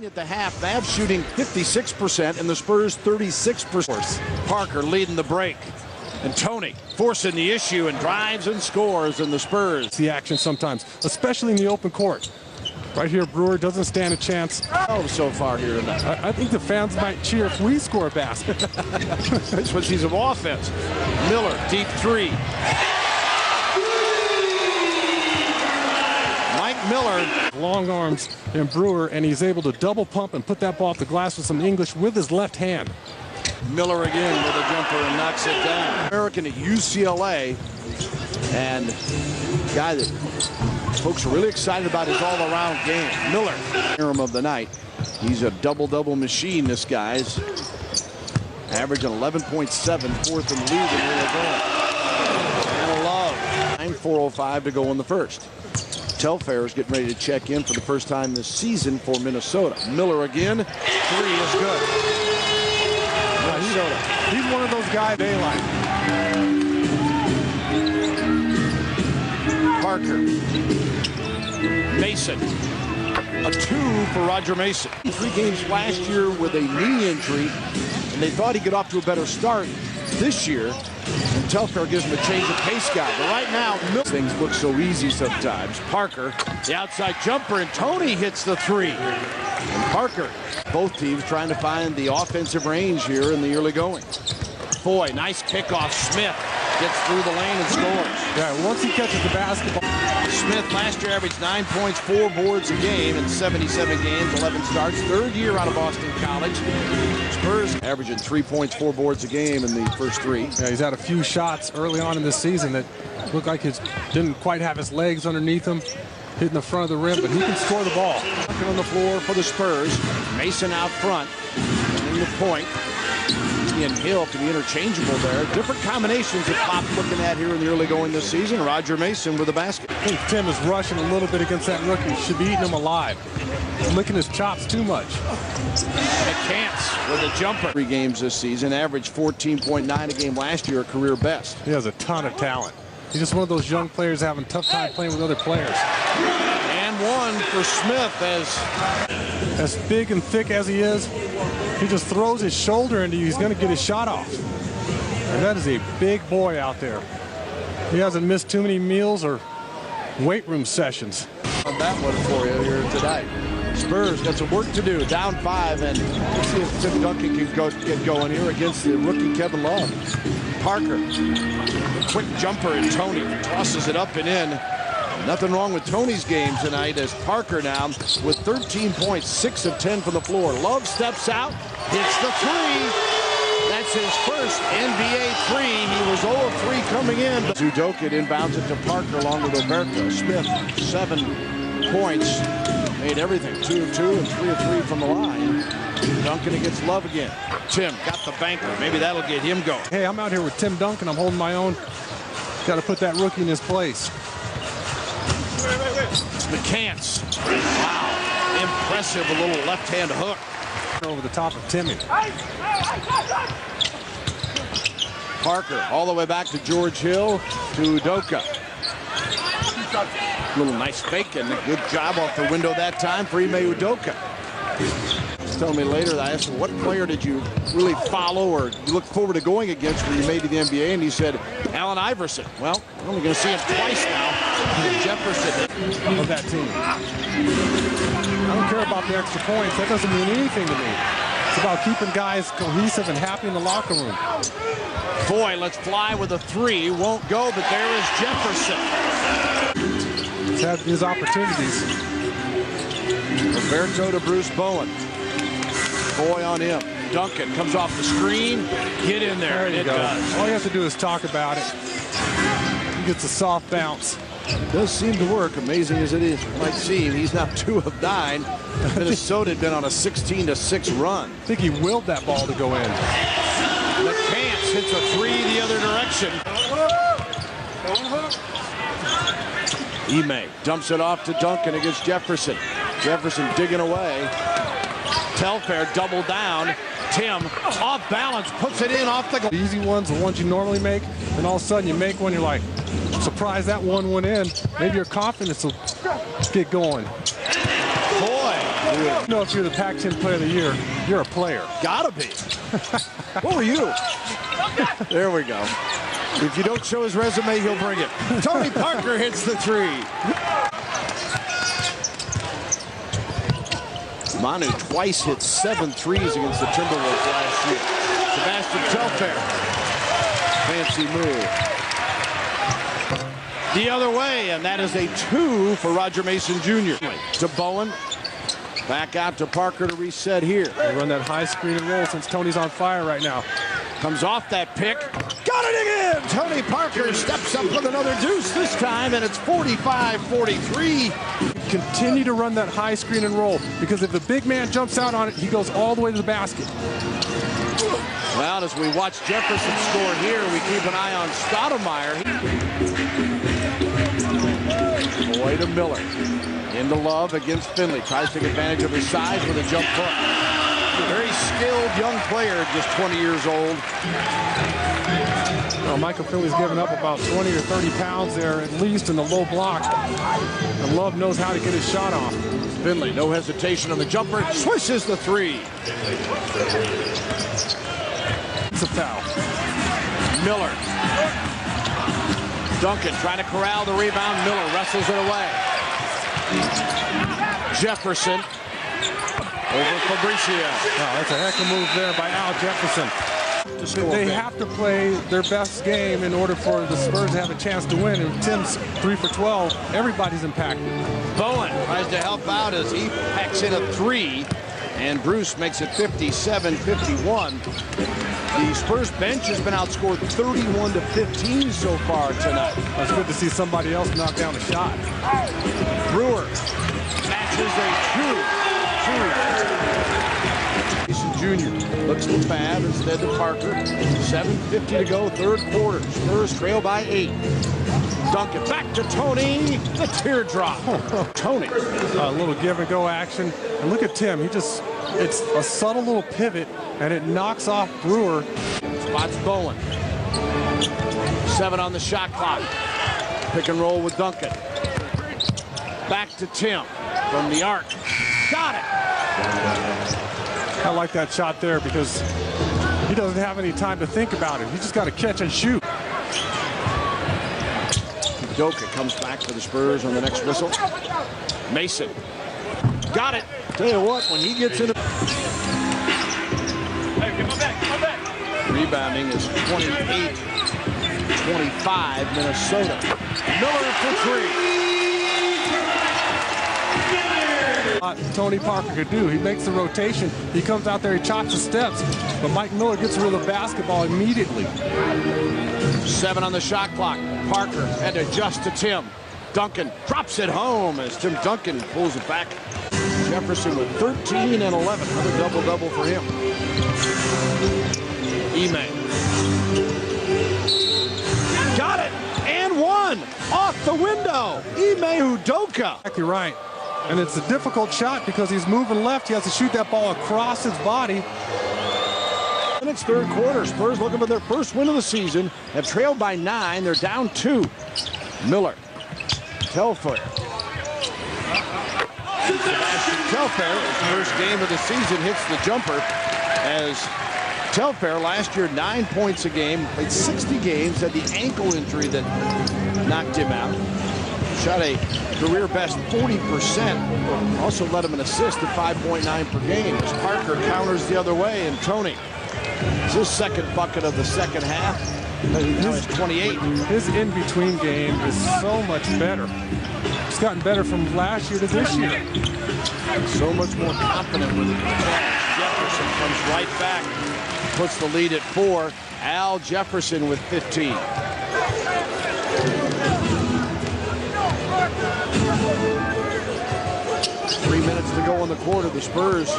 At the half, Mavs shooting 56% and the Spurs 36%. Parker leading the break. And Tony forcing the issue and drives and scores in the Spurs. The action sometimes, especially in the open court. Right here, Brewer doesn't stand a chance. Oh, so far here tonight. I think the fans might cheer if we score a basket. That's what sees of offense. Miller, deep three. Miller. Long arms in Brewer, and he's able to double pump and put that ball off the glass with some English with his left hand. Miller again with a jumper and knocks it down. American at UCLA, and guy that folks are really excited about his all-around game. Miller, interim of the night. He's a double-double machine, this guy's. Averaging 11.7, fourth in the league in Illinois. And Love. 9:4:05 to go in the first. Telfair is getting ready to check in for the first time this season for Minnesota. Miller again. Three is good. Minnesota. He's one of those guys they like. Parker. Mason. A 2 for Roger Mason. 3 games last year with a knee injury, and they thought he'd get off to a better start this year. And Telfair gives him a change of pace guy. But right now, things look so easy sometimes. Parker, the outside jumper, and Tony hits the 3. And Parker, both teams trying to find the offensive range here in the early going. Boy, nice kickoff. Smith gets through the lane and scores. Yeah, once he catches the basketball. Smith last year averaged 9 points, 4 boards a game in 77 games, 11 starts. 3rd year out of Boston College. Spurs averaging 3 points, 4 boards a game in the first 3. Yeah, he's had a few shots early on in this season that looked like he didn't quite have his legs underneath him, hitting the front of the rim, but he can score the ball. On the floor for the Spurs. Mason out front, in the point. He and Hill can be interchangeable there. Different combinations that Pop's looking at here in the early going this season. Roger Mason with a basket. I think Tim is rushing a little bit against that rookie. Should be eating him alive. He's licking his chops too much. McCants with a jumper. 3 games this season. Averaged 14.9 a game last year, a career best. He has a ton of talent. He's just one of those young players having a tough time playing with other players. And 1 for Smith as big and thick as he is, he just throws his shoulder into you. He's going to get his shot off. And that is a big boy out there. He hasn't missed too many meals or weight room sessions. On that one for you here tonight. Spurs got some work to do. Down 5, and let's see if Tim Duncan can get going here against the rookie Kevin Love. Parker, a quick jumper, and Tony tosses it up and in. Nothing wrong with Tony's game tonight as Parker now with 13 points, 6 of 10 from the floor. Love steps out, hits the 3. That's his first NBA 3. He was 0 of 3 coming in. Udoka inbounds it to Parker along with Roberto. Smith, 7 points. Made everything 2 of 2 and 3 of 3 from the line. Duncan against Love again. Tim got the banker. Maybe that'll get him going. Hey, I'm out here with Tim Duncan. I'm holding my own. Got to put that rookie in his place. McCants. Wow. Impressive. A little left-hand hook. Over the top of Timmy. Parker all the way back to George Hill to Udoka. Little nice fake and a good job off the window that time for Ime Udoka. He's telling me later that I asked him, what player did you really follow or you look forward to going against when you made to the NBA? And he said, Allen Iverson. Well, we're only going to see him twice now. Jefferson of that team. I don't care about the extra points. That doesn't mean anything to me. It's about keeping guys cohesive and happy in the locker room. Boy, let's fly with a 3. Won't go, but there is Jefferson. He's had his opportunities. Roberto to Bruce Bowen. Boy on him. Duncan comes off the screen. Get in there. There you go. All you have to do is talk about it. He gets a soft bounce. It does seem to work, amazing as it is. Might seem he's now 2 of 9. Minnesota had been on a 16-6 run. I think he willed that ball to go in. McCants hits a 3 the other direction. Ime dumps it off to Duncan against Jefferson. Jefferson digging away. Telfair double down. Tim off balance, puts it in off the goal. The easy ones, the ones you normally make, and all of a sudden you make one, you're like, surprised that one went in. Maybe your confidence will get going. Boy, will. You know, if you're the Pac-10 Player of the Year, you're a player. Gotta be. What were you? There we go. If you don't show his resume, he'll bring it. Tony Parker hits the three. Manu twice hit 7 threes against the Timberwolves last year. Sebastian Telfair. Fancy move. The other way, and that is a 2 for Roger Mason Jr. To Bowen. Back out to Parker to reset here. They run that high screen and roll since Tony's on fire right now. Comes off that pick. Got it again! Tony Parker steps up with another deuce this time, and it's 45-43. Continue to run that high screen and roll, because if the big man jumps out on it, he goes all the way to the basket. Well, as we watch Jefferson score here, we keep an eye on Stoudemire. Boy to Miller. Into Love against Finley. Tries to take advantage of his size with a jump hook. Very skilled young player, just 20 years old. Well, Michael Finley's given up about 20 or 30 pounds there, at least in the low block. And Love knows how to get his shot off. Finley, no hesitation on the jumper. Swishes the three. It's a foul. Miller. Duncan trying to corral the rebound. Miller wrestles it away. Jefferson over Fabricio. Wow, that's a heck of a move there by Al Jefferson. They have to play their best game in order for the Spurs to have a chance to win. And Tim's 3 for 12. Everybody's impacted. Bowen tries to help out as he packs in a 3. And Bruce makes it 57-51. The Spurs bench has been outscored 31-15 so far tonight. It's good to see somebody else knock down a shot. Brewer matches a 2. Mason Jr. looks to Fab instead to Parker. 7:50 to go, third quarter. Spurs trail by 8. Duncan back to Tony. The teardrop. Tony. A little give and go action. And look at Tim. It's a subtle little pivot, and it knocks off Brewer. Spots Bowen. 7 on the shot clock. Pick and roll with Duncan. Back to Tim from the arc. Got it. I like that shot there because he doesn't have any time to think about it. He just got to catch and shoot. Udoka comes back for the Spurs on the next whistle. Mason. Got it. Tell you what, when he gets in. Hey, come on back, come on back. Rebounding is 28-25 Minnesota. Miller for 3. Tony Parker could do. He makes the rotation. He comes out there, he chops the steps. But Mike Miller gets rid of the basketball immediately. 7 on the shot clock. Parker had to adjust to Tim. Duncan drops it home as Tim Duncan pulls it back. Jefferson with 13 and 11. Another double-double for him. Ime. Got it! And 1! Off the window! Ime Udoka. Exactly right. And it's a difficult shot because he's moving left. He has to shoot that ball across his body. And it's third quarter. Spurs looking for their first win of the season. Have trailed by 9. They're down 2. Miller. Telfair. Sebastian Telfair, his first game of the season, hits the jumper as Telfair last year 9 points a game, played 60 games, had the ankle injury that knocked him out. Shot a career best 40%. Also led him an assist at 5.9 per game. As Parker counters the other way, and Tony. It's his second bucket of the second half. Now he's 28. His in-between game is so much better. It's gotten better from last year to this year. So much more confident with the challenge. Jefferson comes right back. Puts the lead at 4. Al Jefferson with 15. Three minutes to go in the quarter. The Spurs.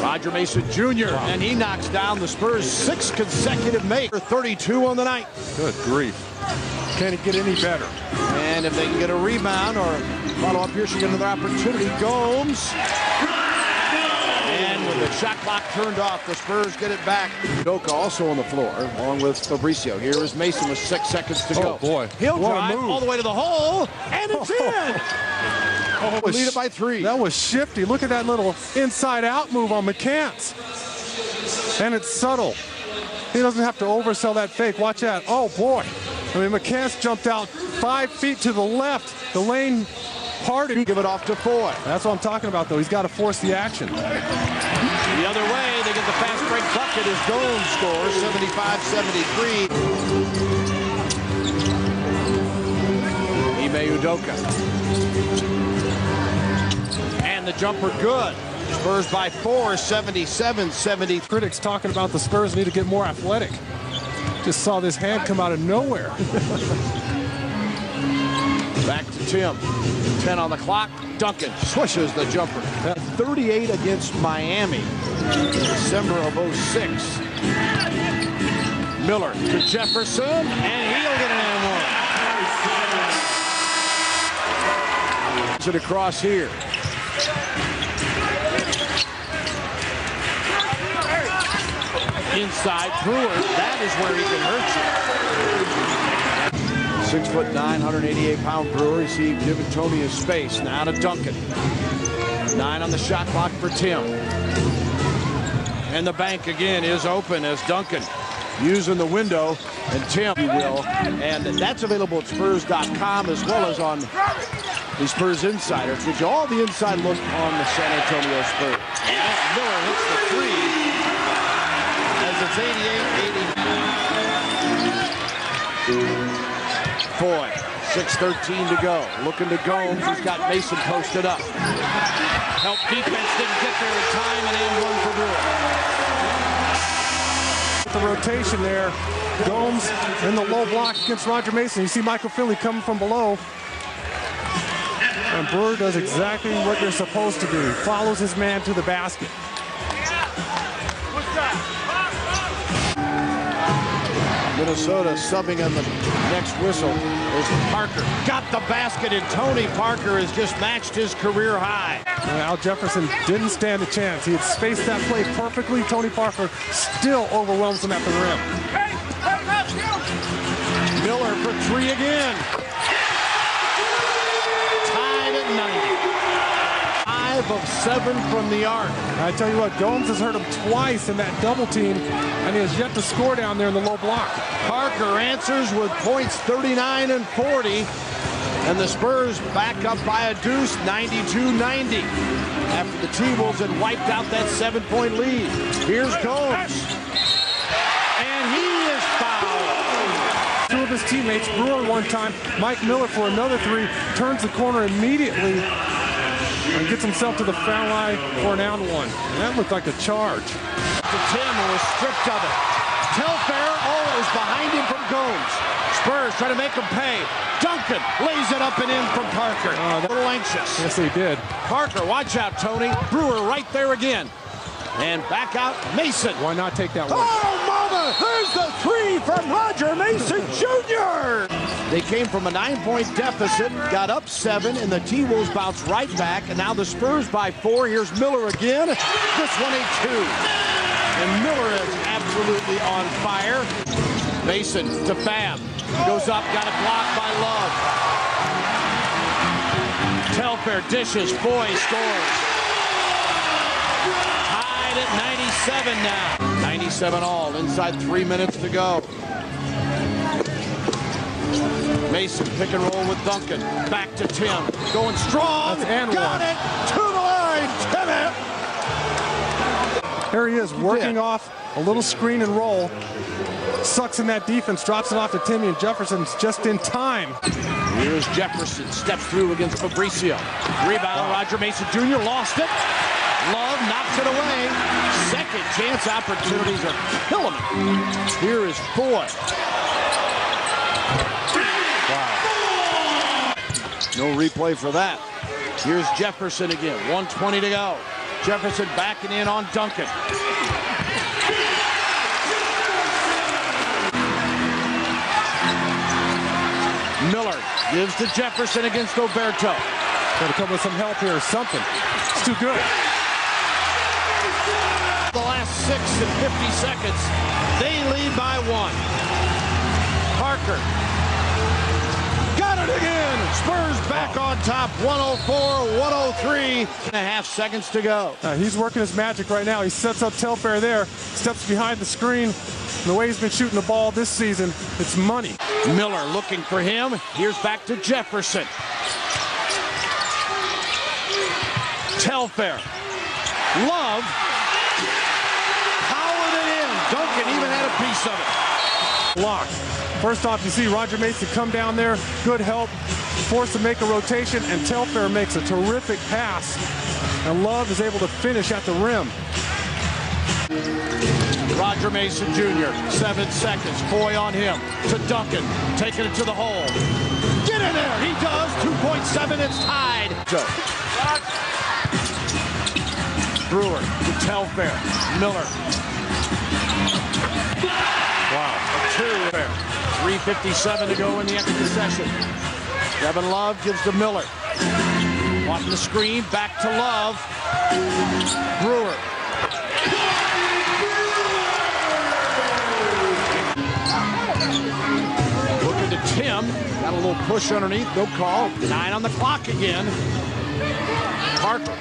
Roger Mason Jr. Wow. And he knocks down the Spurs' 6th consecutive make. 32 on the night. Good grief. Can it get any better? And if they can get a rebound or follow up here, she'll get another opportunity. Gomes. And with the shot clock turned off, the Spurs get it back. Udoka also on the floor, along with Fabricio. Here is Mason with 6 seconds to go. Oh, boy. He'll what drive all the way to the hole, and it's in! Lead it by 3. That was shifty. Look at that little inside-out move on McCants. And it's subtle. He doesn't have to oversell that fake. Watch that. Oh, boy. I mean, McCants jumped out 5 feet to the left. The lane parted. Give it off to Foy. That's what I'm talking about, though. He's got to force the action. The other way, they get the fast break bucket as Gomes scores, 75-73. Ime Udoka. And the jumper good. Spurs by 4, 77-70. Critics talking about the Spurs need to get more athletic. Just saw this hand come out of nowhere. Back to Tim. 10 on the clock. Duncan swishes the jumper. 38 against Miami. December of 06. Miller to Jefferson, and he'll get an and one. It across here. Inside Brewer, that is where he can hurt you. 6'9", 188-pound Brewer received D'Antonia's space. Now to Duncan. 9 on the shot clock for Tim. And the bank again is open as Duncan using the window, and Tim, you will. And that's available at Spurs.com as well as on the Spurs Insider. It gives you all the inside look on the San Antonio Spurs. And Miller hits the 3 as it's 88-80. Foy, 6:13 to go. Looking to Gomes, who's got Mason posted up. Help defense didn't get there in time, and one for Brewer. The rotation there. Gomes in the low block against Roger Mason. You see Michael Finley coming from below. And Brewer does exactly what they're supposed to do. Follows his man to the basket. Minnesota subbing on the next whistle. There's Parker. Got the basket, and Tony Parker has just matched his career high. Al Jefferson didn't stand a chance. He had spaced that play perfectly. Tony Parker still overwhelms him at the rim. Miller for 3 again. Tied at 90. 5 of 7 from the arc. I tell you what, Gomes has hurt him twice in that double team, and he has yet to score down there in the low block. Parker answers with points 39 and 40. And the Spurs back up by a deuce, 92-90. After the T-Wolves had wiped out that 7-point lead. Here's Gomes. And he is fouled. 2 of his teammates, Brewer one time, Mike Miller for another 3, turns the corner immediately and gets himself to the foul line for an and one. And that looked like a charge. To Tim, who was stripped of it. Telfair, is behind him from Gomes. Spurs try to make him pay. Duncan lays it up and in from Parker. A little anxious. Yes, he did. Parker, watch out, Tony. Brewer right there again. And back out, Mason. Why not take that one? Oh, mama! There's the 3 from Roger Mason Jr. They came from a 9-point deficit, got up 7, and the T-Wolves bounced right back. And now the Spurs by 4. Here's Miller again. This one a 2. And Miller is absolutely on fire. Mason to Fab. Goes up, got it blocked by Love. Telfair dishes, Foy scores. Tied at 97 now. 97 all, inside 3 minutes to go. Mason pick and roll with Duncan. Back to Tim. Going strong. Got it to the line. Tim. Here he is working off a little screen and roll. Sucks in that defense, drops it off to Timmy, and Jefferson's just in time. Here's Jefferson, steps through against Fabricio. Rebound, Roger Mason Jr. lost it. Love knocks it away. Second chance opportunities are killing him. Here is Foy. Wow. No replay for that. Here's Jefferson again, 1:20 to go. Jefferson backing in on Duncan. Miller gives to Jefferson against Oberto. Got to come with some help here or something. It's too good. The last 6 and 50 seconds, they lead by 1. Parker. Got it again. Spurs back on top, 104-103.5 seconds to go. He's working his magic right now. He sets up Telfair there, steps behind the screen. And the way he's been shooting the ball this season, it's money. Miller looking for him. Here's back to Jefferson. Telfair. Love. Powered it in. Duncan even had a piece of it. Block. First off, you see Roger Mason come down there. Good help. Forced to make a rotation, and Telfair makes a terrific pass. And Love is able to finish at the rim. Roger Mason Jr., 7 seconds. Foy on him to Duncan. Taking it to the hole. Get in there. He does. 2.7. It's tied. Brewer to Telfair. Miller. Wow. A 2. 3:57 to go in the extra session. Kevin Love gives to Miller. Off the screen. Back to Love. Brewer. Looking to Tim. Got a little push underneath. No call. 9 on the clock again. Parker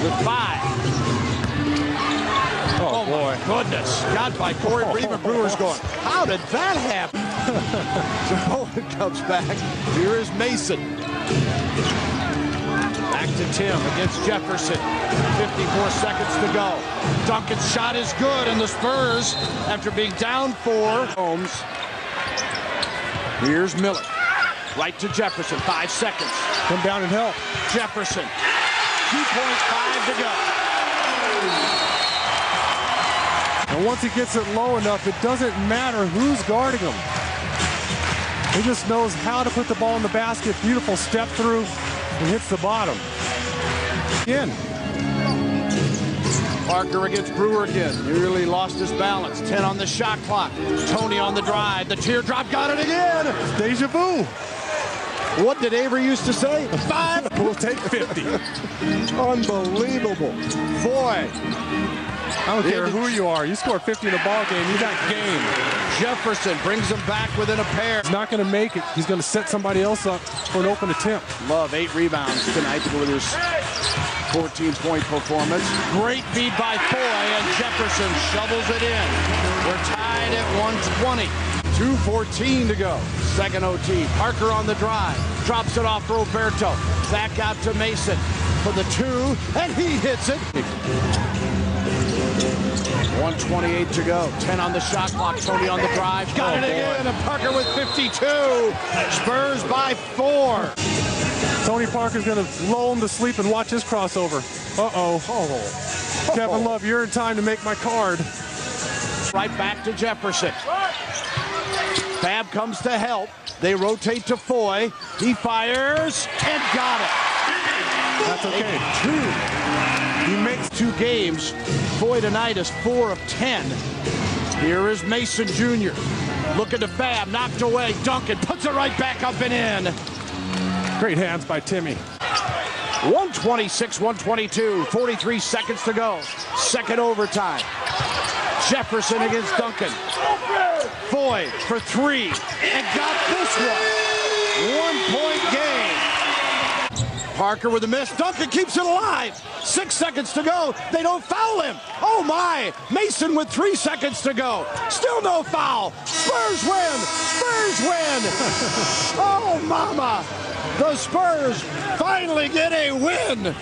with 5. Oh boy. Goodness. Got by Corey Bremen. Brewer's going, how did that happen? Bowen comes back. Here is Mason. Back to Tim against Jefferson. 54 seconds to go. Duncan's shot is good, and the Spurs, after being down 4, Holmes. Here's Miller. Right to Jefferson. 5 seconds. Come down and help. Jefferson. 2.5 to go. And once he gets it low enough, it doesn't matter who's guarding him. He just knows how to put the ball in the basket. Beautiful step through and hits the bottom. In. Parker against Brewer again. Nearly lost his balance. 10 on the shot clock. Tony on the drive. The teardrop got it again. Deja vu. What did Avery used to say? 5. We'll take 50. Unbelievable. Boy. I don't care who you are. You score 50 in a ball game, you got game. Jefferson brings him back within a pair. He's not going to make it. He's going to set somebody else up for an open attempt. Love 8 rebounds tonight with his 14-point performance. Great feed by Foy, and Jefferson shovels it in. We're tied at 120. 2:14 to go. Second OT. Parker on the drive. Drops it off Roberto. Back out to Mason for the 2, and he hits it. 1:28 to go. 10 on the shot clock. Tony on the drive. Got it again. And Parker with 52. Spurs by 4. Tony Parker's going to lull him to sleep and watch his crossover. Uh-oh. Kevin Love, you're in time to make my card. Right back to Jefferson. Fab comes to help. They rotate to Foy. He fires and got it. That's okay. 2. He makes 2 games. Foy tonight is 4 of 10. Here is Mason Jr. Looking to Fab. Knocked away. Duncan puts it right back up and in. Great hands by Timmy. 126-122. 43 seconds to go. Second overtime. Jefferson against Duncan. Foy for 3. And got this one. 1-point game. Parker with a miss. Duncan keeps it alive. 6 seconds to go. They don't foul him. Oh, my. Mason with 3 seconds to go. Still no foul. Spurs win. Spurs win. Oh, mama. The Spurs finally get a win.